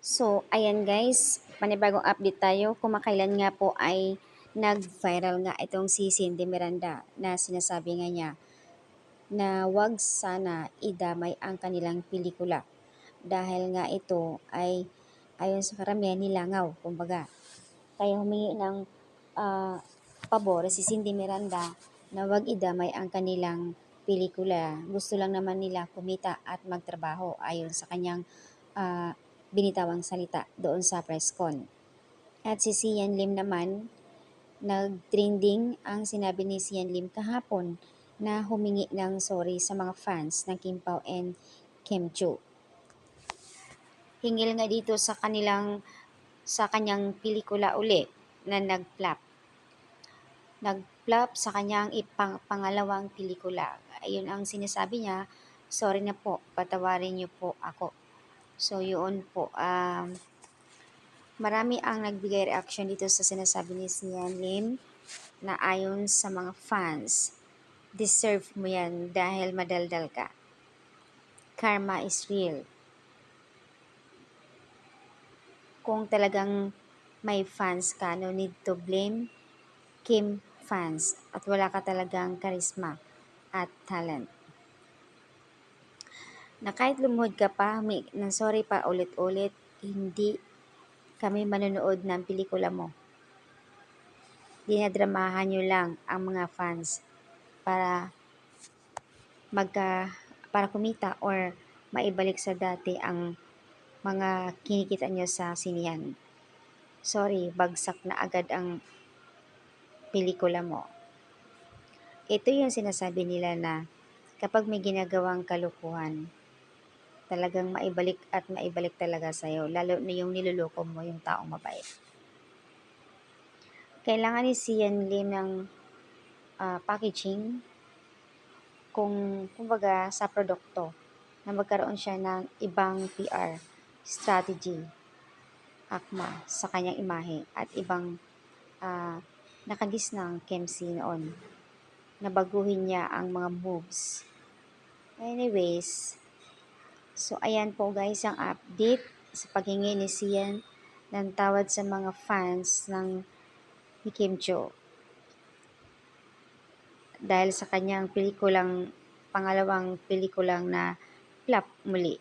So, ayan guys, panibagong update tayo. Kumakailan nga po ay nag-viral nga itong si Cindy Miranda na sinasabi nga niya na wag sana idamay ang kanilang pelikula dahil nga ito ay ayon sa karamihan nilangaw, kumbaga. Kaya humingi ng ah, pabor si Cindy Miranda na wag idamay ang kanilang pelikula. Gusto lang naman nila kumita at magtrabaho ayon sa kanyang ah, binitawang salita doon sa press con. At si Sian Lim naman, nag-trending ang sinabi ni Sian Lim kahapon na humingi ng sorry sa mga fans ng Kim Pao and Kim Chu. Hingil nga dito sa kanyang pelikula uli na nag-flop sa kanyang pangalawang pelikula. Ayun ang sinasabi niya, sorry na po, patawarin niyo po ako. So yun po, marami ang nagbigay reaction dito sa sinasabi ni Sian Lim na ayon sa mga fans, deserve mo yan dahil madaldal ka. Karma is real. Kung talagang may fans ka, no need to blame Kim fans at wala ka talagang charisma at talent. Na kahit lumuhod ka pa, ng sorry pa ulit-ulit, hindi kami manonood ng pelikula mo. Dinadramahan nyo lang ang mga fans para magka para kumita or maibalik sa dati ang mga kinikita nyo sa sinihan. Sorry, bagsak na agad ang pelikula mo. Ito yung sinasabi nila na kapag may ginagawang kalukuhan, talagang maibalik at maibalik talaga sa'yo, lalo na yung niloloko mo yung taong mabait. Kailangan ni Sian Lim ng packaging kung kumbaga sa produkto na magkaroon siya ng ibang PR strategy, akma sa kanyang imahe at ibang nakagis ng KMC noon na baguhin niya ang mga moves. Anyways, so ayan po guys ang update sa paghingi ni Sian ng tawad sa mga fans ng ni Kim Cho dahil sa kanyang pangalawang pelikulang na flop muli.